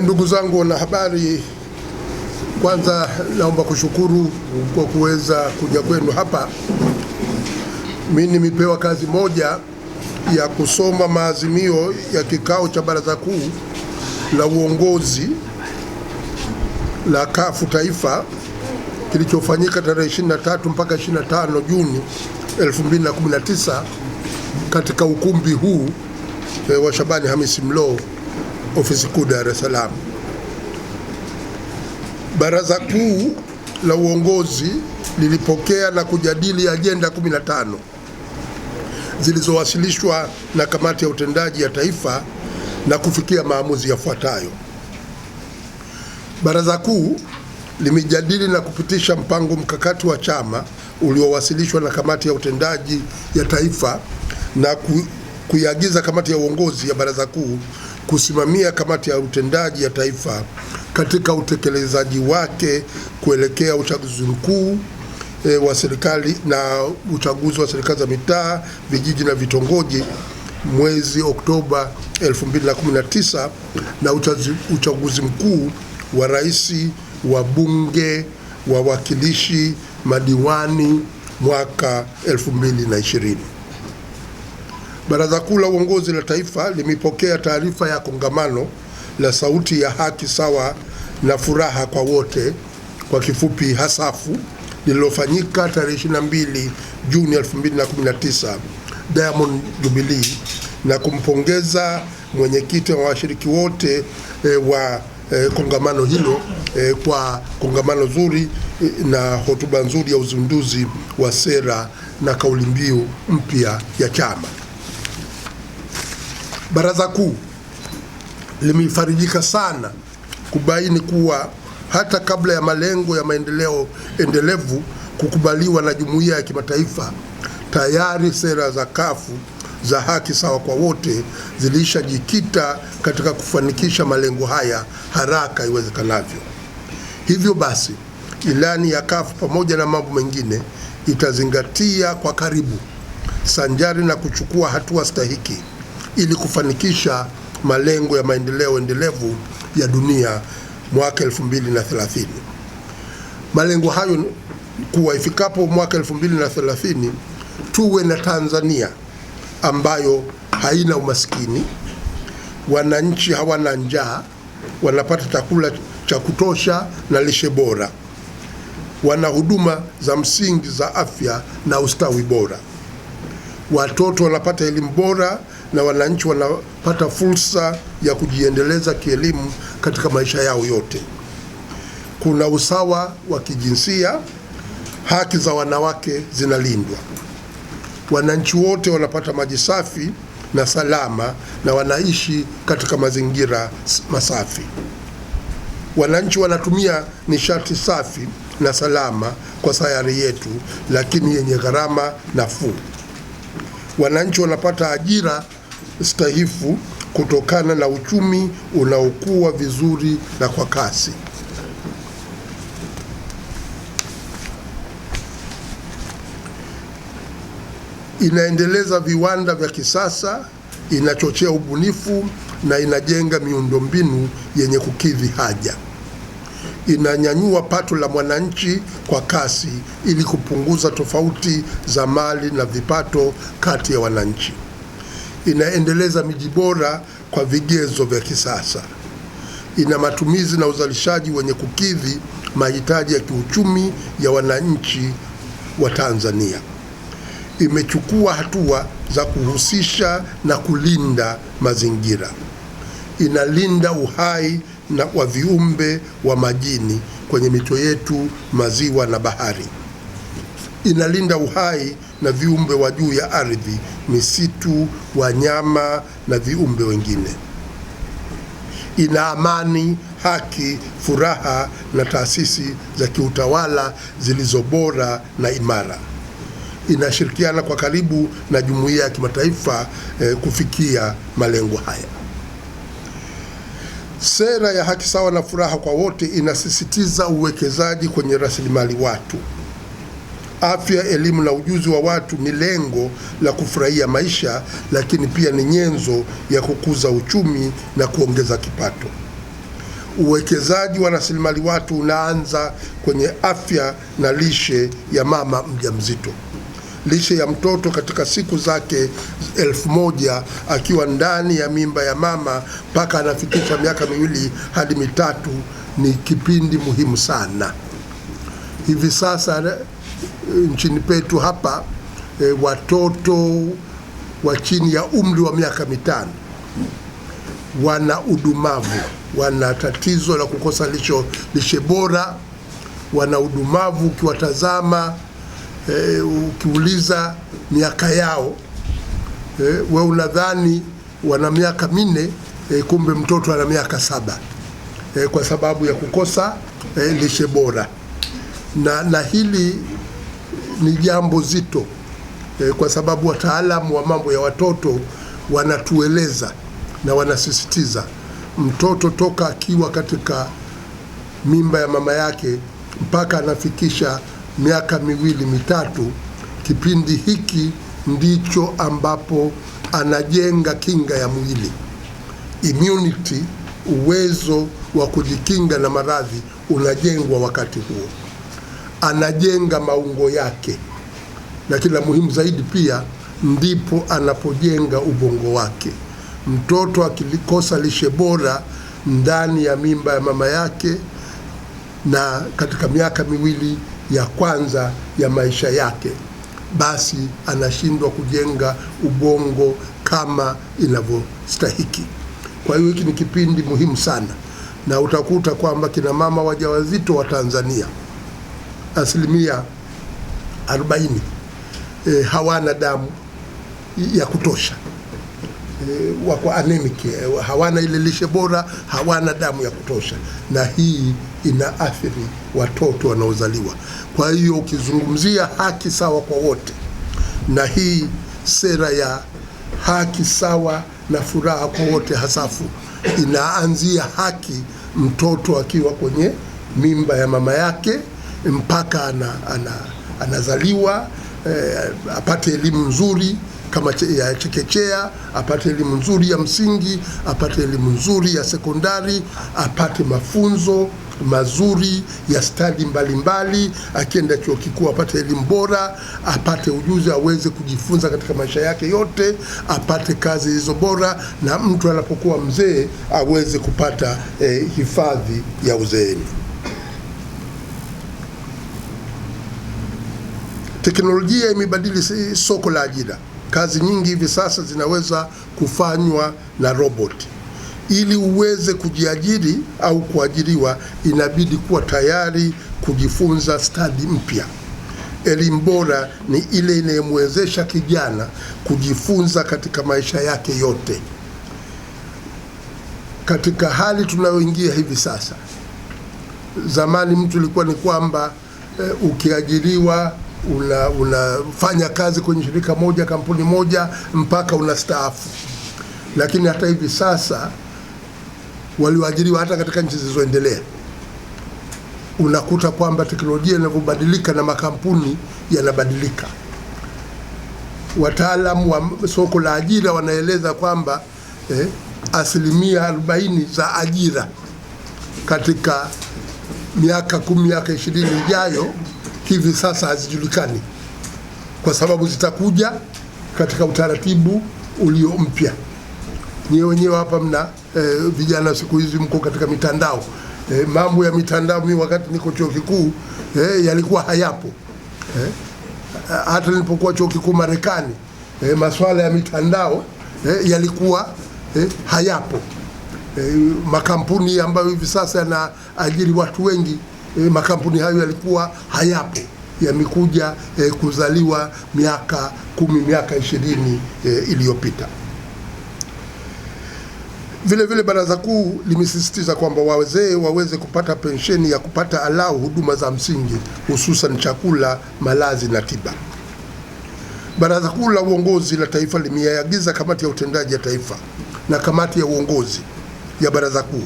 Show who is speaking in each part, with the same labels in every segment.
Speaker 1: Ndugu zangu wanahabari, kwanza naomba kushukuru kwa kuweza kuja kwenu hapa. Mimi nimepewa kazi moja ya kusoma maazimio ya kikao cha Baraza Kuu la Uongozi la CUF Taifa kilichofanyika tarehe 23 mpaka 25 Juni 2019 katika ukumbi huu wa Shabani Hamisi Mlowo, Ofisi Kuu, Dar es Salaam. Baraza Kuu la Uongozi lilipokea na kujadili ajenda 15 zilizowasilishwa na Kamati ya Utendaji ya Taifa na kufikia maamuzi yafuatayo. Baraza Kuu limejadili na kupitisha mpango mkakati wa chama uliowasilishwa na Kamati ya Utendaji ya Taifa na kuiagiza Kamati ya Uongozi ya Baraza Kuu kusimamia Kamati ya Utendaji ya Taifa katika utekelezaji wake kuelekea uchaguzi mkuu wa serikali na uchaguzi wa serikali za mitaa, vijiji na vitongoji mwezi Oktoba 2019 na uchaguzi mkuu wa rais, wa bunge, wawakilishi, madiwani mwaka 2020. Baraza Kuu la Uongozi la Taifa limepokea taarifa ya kongamano la Sauti ya Haki, Sawa na Furaha kwa Wote, kwa kifupi HASAFU, lililofanyika tarehe 22 Juni 2019 Diamond Jubilee, na kumpongeza mwenyekiti wa washiriki wote wa kongamano hilo kwa kongamano zuri na hotuba nzuri ya uzinduzi wa sera na kauli mbiu mpya ya chama. Baraza Kuu limefarijika sana kubaini kuwa hata kabla ya malengo ya maendeleo endelevu kukubaliwa na jumuiya ya kimataifa, tayari sera za CUF za haki sawa kwa wote zilishajikita katika kufanikisha malengo haya haraka iwezekanavyo. Hivyo basi, ilani ya CUF pamoja na mambo mengine itazingatia kwa karibu sanjari na kuchukua hatua stahiki ili kufanikisha malengo ya maendeleo endelevu ya dunia mwaka 2030. Malengo hayo kuwa ifikapo mwaka 2030 tuwe na Tanzania ambayo haina umaskini, wananchi hawana njaa, wanapata chakula cha kutosha na lishe bora, wana huduma za msingi za afya na ustawi bora, watoto wanapata elimu bora na wananchi wanapata fursa ya kujiendeleza kielimu katika maisha yao yote. Kuna usawa wa kijinsia, haki za wanawake zinalindwa, wananchi wote wanapata maji safi na salama na wanaishi katika mazingira masafi, wananchi wanatumia nishati safi na salama kwa sayari yetu lakini yenye gharama nafuu, wananchi wanapata ajira stahifu kutokana na uchumi unaokua vizuri na kwa kasi. Inaendeleza viwanda vya kisasa, inachochea ubunifu na inajenga miundombinu yenye kukidhi haja. Inanyanyua pato la mwananchi kwa kasi ili kupunguza tofauti za mali na vipato kati ya wananchi. Inaendeleza miji bora kwa vigezo vya kisasa. Ina matumizi na uzalishaji wenye kukidhi mahitaji ya kiuchumi ya wananchi wa Tanzania. Imechukua hatua za kuhusisha na kulinda mazingira. Inalinda uhai na wa viumbe wa majini kwenye mito yetu, maziwa na bahari. Inalinda uhai na viumbe wa juu ya ardhi, misitu, wanyama na viumbe wengine. Ina amani, haki, furaha na taasisi za kiutawala zilizo bora na imara. Inashirikiana kwa karibu na jumuiya ya kimataifa kufikia malengo haya. Sera ya haki sawa na furaha kwa wote inasisitiza uwekezaji kwenye rasilimali watu. Afya, elimu na ujuzi wa watu ni lengo la kufurahia maisha, lakini pia ni nyenzo ya kukuza uchumi na kuongeza kipato. Uwekezaji wa rasilimali watu unaanza kwenye afya na lishe ya mama mjamzito. Lishe ya mtoto katika siku zake 1000 akiwa ndani ya mimba ya mama mpaka anafikisha miaka 2 hadi 3 ni kipindi muhimu sana. Hivi sasa nchini petu hapa watoto wa chini ya umri wa miaka 5 wana udumavu, wana tatizo la kukosa lishe bora, wana udumavu. Ukiwatazama ukiuliza miaka yao, wewe unadhani wana miaka 4, kumbe mtoto ana miaka 7, kwa sababu ya kukosa lishe bora. Na hili ni jambo zito, kwa sababu wataalamu wa mambo ya watoto wanatueleza na wanasisitiza mtoto toka akiwa katika mimba ya mama yake mpaka anafikisha miaka 2-3, kipindi hiki ndicho ambapo anajenga kinga ya mwili, immunity, uwezo wa kujikinga na maradhi unajengwa wakati huo. Anajenga maungo yake, na kila muhimu zaidi pia ndipo anapojenga ubongo wake. Mtoto akikosa lishe bora ndani ya mimba ya mama yake na katika miaka 2 ya kwanza ya maisha yake, basi anashindwa kujenga ubongo kama inavyostahiki. Kwa hiyo hiki ni kipindi muhimu sana, na utakuta kwamba kina mama wajawazito wa Tanzania asilimia 40 hawana damu ya kutosha, wako anemic, hawana ile lishe bora, hawana damu ya kutosha, na hii inaathiri watoto wanaozaliwa. Kwa hiyo ukizungumzia haki sawa kwa wote, na hii sera ya haki sawa na furaha kwa wote hasafu inaanzia haki mtoto akiwa kwenye mimba ya mama yake mpaka anazaliwa, apate elimu nzuri kama ya chekechea, apate elimu nzuri ya msingi, apate elimu nzuri ya sekondari, apate mafunzo mazuri ya stadi mbalimbali, akienda chuo kikuu apate elimu bora, apate ujuzi aweze kujifunza katika maisha yake yote, apate kazi hizo bora, na mtu anapokuwa mzee aweze kupata hifadhi ya uzeeni. Teknolojia imebadili soko la ajira. Kazi nyingi hivi sasa zinaweza kufanywa na roboti. Ili uweze kujiajiri au kuajiriwa, inabidi kuwa tayari kujifunza stadi mpya. Elimu bora ni ile inayomwezesha kijana kujifunza katika maisha yake yote. Katika hali tunayoingia hivi sasa, zamani mtu ilikuwa ni kwamba ukiajiriwa unafanya kazi kwenye shirika moja, kampuni moja mpaka unastaafu. Lakini hata hivi sasa walioajiriwa hata katika nchi zilizoendelea, unakuta kwamba teknolojia inavyobadilika na makampuni yanabadilika. Wataalamu wa soko la ajira wanaeleza kwamba asilimia 40 za ajira katika miaka 10, miaka 20 ijayo hivi sasa hazijulikani, kwa sababu zitakuja katika utaratibu ulio mpya. Nyewe wenyewe hapa mna vijana siku hizi mko katika mitandao. Mambo ya mitandao mimi wakati niko chuo kikuu yalikuwa hayapo. Hata nilipokuwa chuo kikuu Marekani, masuala ya mitandao yalikuwa hayapo. Makampuni ambayo hivi sasa yanaajiri watu wengi, makampuni hayo yalikuwa hayapo, yamekuja kuzaliwa miaka 10, miaka 20 iliyopita. Vile vile Baraza Kuu limesisitiza kwamba wazee waweze kupata pensheni ya kupata alau huduma za msingi, hususan chakula, malazi na tiba. Baraza Kuu la Uongozi la Taifa limeagiza Kamati ya Utendaji ya Taifa na Kamati ya Uongozi ya Baraza Kuu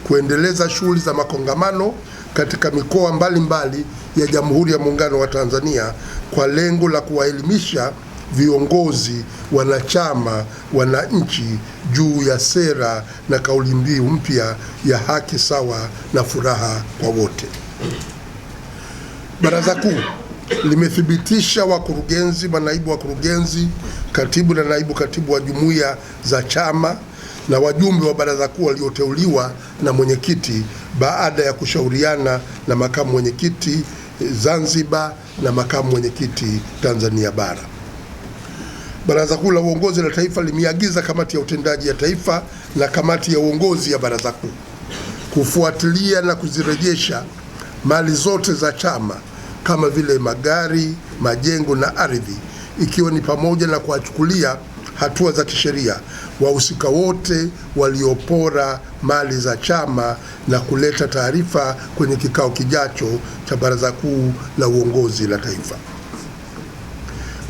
Speaker 1: kuendeleza shughuli za makongamano katika mikoa mbalimbali ya Jamhuri ya Muungano wa Tanzania kwa lengo la kuwaelimisha viongozi, wanachama, wananchi juu ya sera na kauli mbiu mpya ya haki sawa na furaha kwa wote. Baraza Kuu limethibitisha wakurugenzi, manaibu wakurugenzi, katibu na naibu katibu wa jumuiya za chama na wajumbe wa Baraza Kuu walioteuliwa na mwenyekiti baada ya kushauriana na makamu mwenyekiti Zanzibar na makamu mwenyekiti Tanzania Bara. Baraza Kuu la Uongozi la Taifa limeagiza kamati ya utendaji ya taifa na kamati ya uongozi ya Baraza Kuu kufuatilia na kuzirejesha mali zote za chama kama vile magari, majengo na ardhi, ikiwa ni pamoja na kuwachukulia hatua za kisheria wahusika wote waliopora mali za chama na kuleta taarifa kwenye kikao kijacho cha Baraza Kuu la Uongozi la Taifa.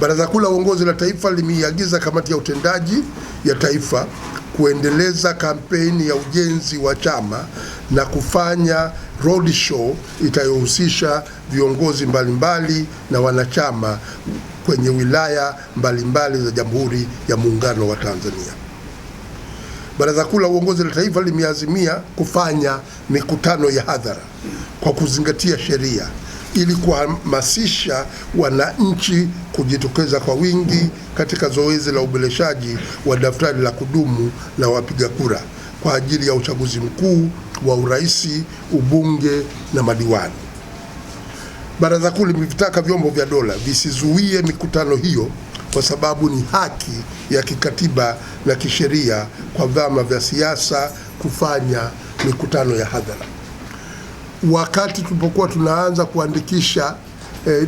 Speaker 1: Baraza Kuu la Uongozi la Taifa limeiagiza kamati ya utendaji ya taifa kuendeleza kampeni ya ujenzi wa chama na kufanya road show itayohusisha viongozi mbalimbali na wanachama kwenye wilaya mbalimbali za Jamhuri ya Muungano wa Tanzania. Baraza Kuu la Uongozi la Taifa limeazimia kufanya mikutano ya hadhara kwa kuzingatia sheria ili kuhamasisha wananchi kujitokeza kwa wingi katika zoezi la uboreshaji wa daftari la kudumu la wapiga kura kwa ajili ya uchaguzi mkuu wa urais, ubunge na madiwani. Baraza Kuu limevitaka vyombo vya dola visizuie mikutano hiyo kwa sababu ni haki ya kikatiba na kisheria kwa vyama vya siasa kufanya mikutano ya hadhara. Wakati tulipokuwa tunaanza kuandikisha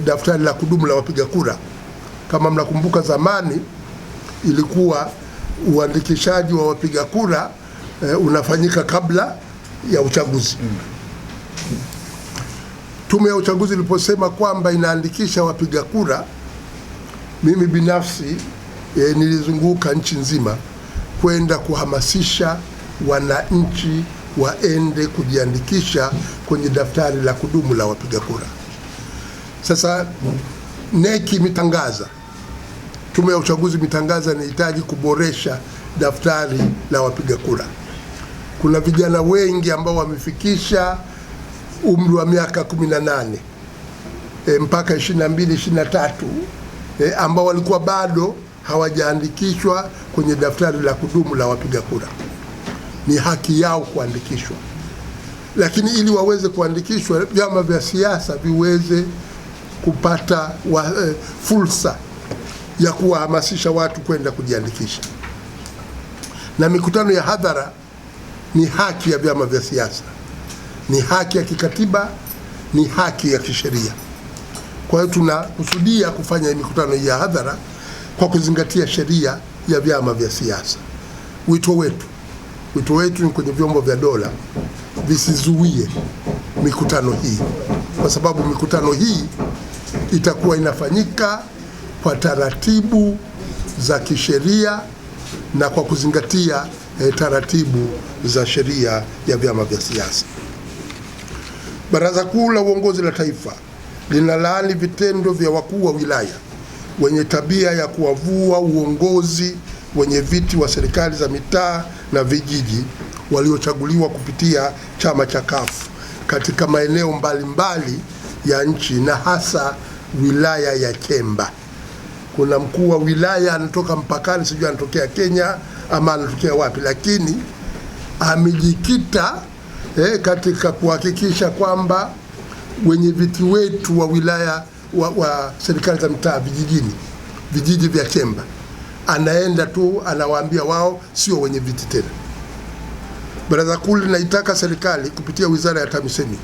Speaker 1: daftari la kudumu la wapiga kura, kama mnakumbuka, zamani ilikuwa uandikishaji wa wapiga kura unafanyika kabla ya uchaguzi. Tume ya uchaguzi iliposema kwamba inaandikisha wapiga kura, mimi binafsi nilizunguka nchi nzima kwenda kuhamasisha wananchi waende kujiandikisha kwenye daftari la kudumu la wapiga kura. Sasa NEC imetangaza, tume ya uchaguzi imetangaza inahitaji kuboresha daftari la wapiga kura. Kuna vijana wengi ambao wamefikisha umri wa miaka 18 mpaka 22, 23 ambao walikuwa bado hawajaandikishwa kwenye daftari la kudumu la wapiga kura. Ni haki yao kuandikishwa, lakini ili waweze kuandikishwa, vyama vya siasa viweze kupata fursa ya kuwahamasisha watu kwenda kujiandikisha. Na mikutano ya hadhara ni haki ya vyama vya siasa, ni haki ya kikatiba, ni haki ya kisheria. Kwa hiyo tunakusudia kufanya mikutano ya hadhara kwa kuzingatia sheria ya vyama vya siasa. Wito wetu ni kwenye vyombo vya dola visizuie mikutano hii, kwa sababu mikutano hii itakuwa inafanyika kwa taratibu za kisheria na kwa kuzingatia taratibu za sheria ya vyama vya siasa. Baraza Kuu la Uongozi la Taifa linalaani vitendo vya wakuu wa wilaya wenye tabia ya kuwavua uongozi wenye viti wa serikali za mitaa na vijiji waliochaguliwa kupitia chama cha CUF katika maeneo mbalimbali ya nchi na hasa wilaya ya Chemba. Kuna mkuu wa wilaya anatoka mpakani, sijui anatokea Kenya ama anatokea wapi, lakini amejikita katika kuhakikisha kwamba wenye viti wetu wa wilaya wa serikali za mitaa vijiji vya Chemba, anaenda tu anawaambia wao sio wenye viti tena. Baraza Kuu linaitaka serikali kupitia Wizara ya TAMISEMI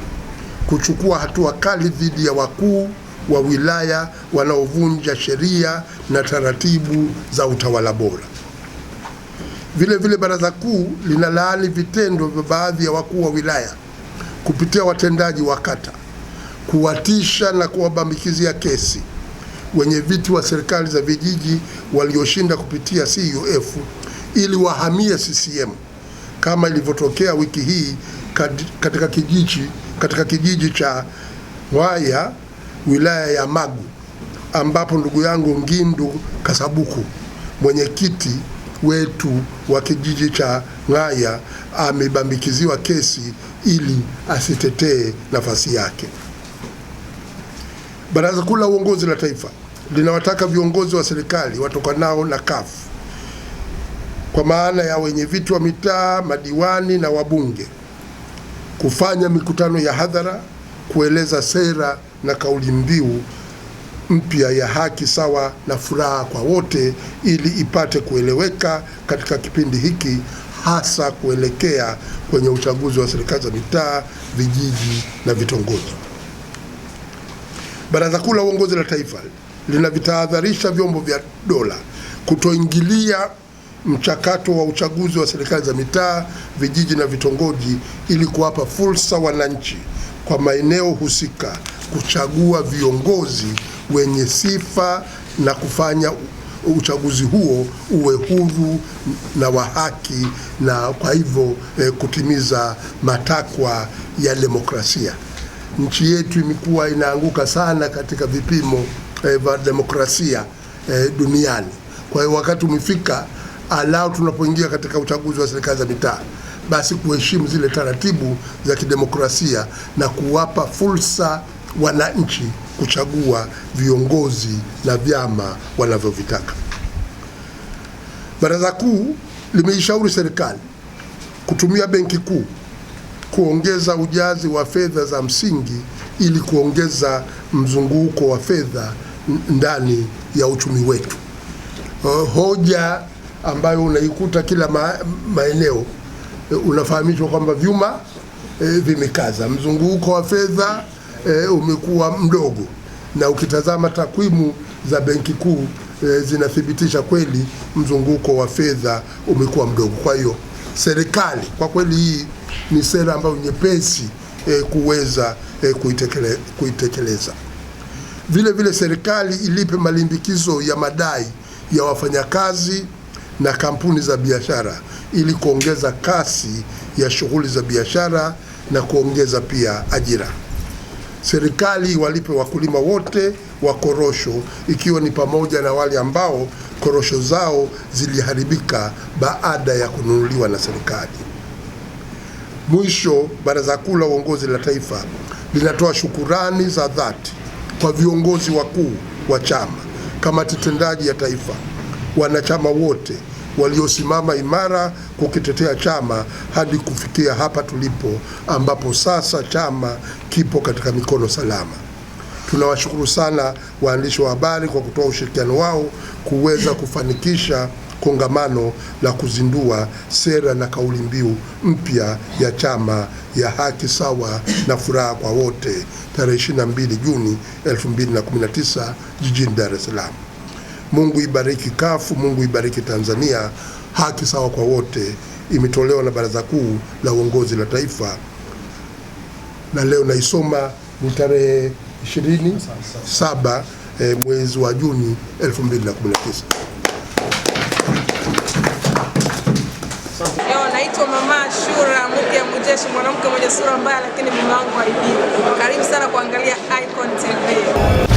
Speaker 1: kuchukua hatua kali dhidi ya wakuu wa wilaya wanaovunja sheria na taratibu za utawala bora. Vile vile Baraza Kuu linalaani vitendo vya baadhi ya wakuu wa wilaya kupitia watendaji wa kata kuwatisha na kuwabambikizia kesi wenye viti wa serikali za vijiji walioshinda kupitia CUF ili wahamie CCM, kama ilivyotokea wiki hii katika kijiji cha Waya, wilaya ya Magu, ambapo ndugu yangu Ngindu Kasabuku, mwenyekiti wetu wa kijiji cha Ng'aya, amebambikiziwa kesi ili asitetee nafasi yake. Baraza Kuu la Uongozi la Taifa linawataka viongozi wa serikali watokanao na CUF, kwa maana ya wenye viti wa mitaa, madiwani na wabunge, kufanya mikutano ya hadhara kueleza sera na kauli mbiu mpya ya haki sawa na furaha kwa wote, ili ipate kueleweka katika kipindi hiki, hasa kuelekea kwenye uchaguzi wa serikali za mitaa, vijiji na vitongoji. Baraza Kuu la Uongozi la Taifa linavitahadharisha vyombo vya dola kutoingilia mchakato wa uchaguzi wa serikali za mitaa, vijiji na vitongoji, ili kuwapa fursa wananchi kwa maeneo husika kuchagua viongozi wenye sifa na kufanya uchaguzi huo uwe huru na wa haki, na kwa hivyo kutimiza matakwa ya demokrasia. Nchi yetu imekuwa inaanguka sana katika vipimo vya demokrasia duniani. Kwa hiyo wakati umefika alao tunapoingia katika uchaguzi wa serikali za mitaa, basi kuheshimu zile taratibu za kidemokrasia na kuwapa fursa wananchi kuchagua viongozi na vyama wanavyovitaka. Baraza Kuu limeishauri serikali kutumia Benki Kuu kuongeza ujazi wa fedha za msingi ili kuongeza mzunguko wa fedha ndani ya uchumi wetu. Hoja ambayo unaikuta kila maeneo, unafahamishwa kwamba vyuma vimekaza, mzunguko wa fedha umekuwa mdogo, na ukitazama takwimu za Benki Kuu zinathibitisha kweli mzunguko wa fedha umekuwa mdogo. Kwa hiyo serikali, kwa kweli hii ni sera ambayo nyepesi kuweza kuitekeleza. Vile vile serikali ilipe malimbikizo ya madai ya wafanyakazi na kampuni za biashara ili kuongeza kasi ya shughuli za biashara na kuongeza pia ajira. Serikali walipe wakulima wote wa korosho, ikiwa ni pamoja na wale ambao korosho zao ziliharibika baada ya kununuliwa na serikali. Mwisho, Baraza Kuu la Uongozi la Taifa linatoa shukurani za dhati kwa viongozi wakuu wa chama, kamati tendaji ya taifa, wanachama wote waliosimama imara kukitetea chama hadi kufikia hapa tulipo, ambapo sasa chama kipo katika mikono salama. Tunawashukuru sana waandishi wa habari kwa kutoa ushirikiano wao kuweza kufanikisha kongamano la kuzindua sera na kauli mbiu mpya ya chama ya haki sawa na furaha kwa wote tarehe 22 Juni 2019 jijini Dar es Salaam. Mungu ibariki CUF, Mungu ibariki Tanzania. Haki sawa kwa wote imetolewa na Baraza Kuu la Uongozi la Taifa, na leo naisoma ni tarehe 27 mwezi wa Juni 2019.
Speaker 2: Naitwa Mama Ashura Mupya Mujeshi, mwanamke mwenye sura mbaya lakini mume wangu haibii. Karibu sana kuangalia Icon TV.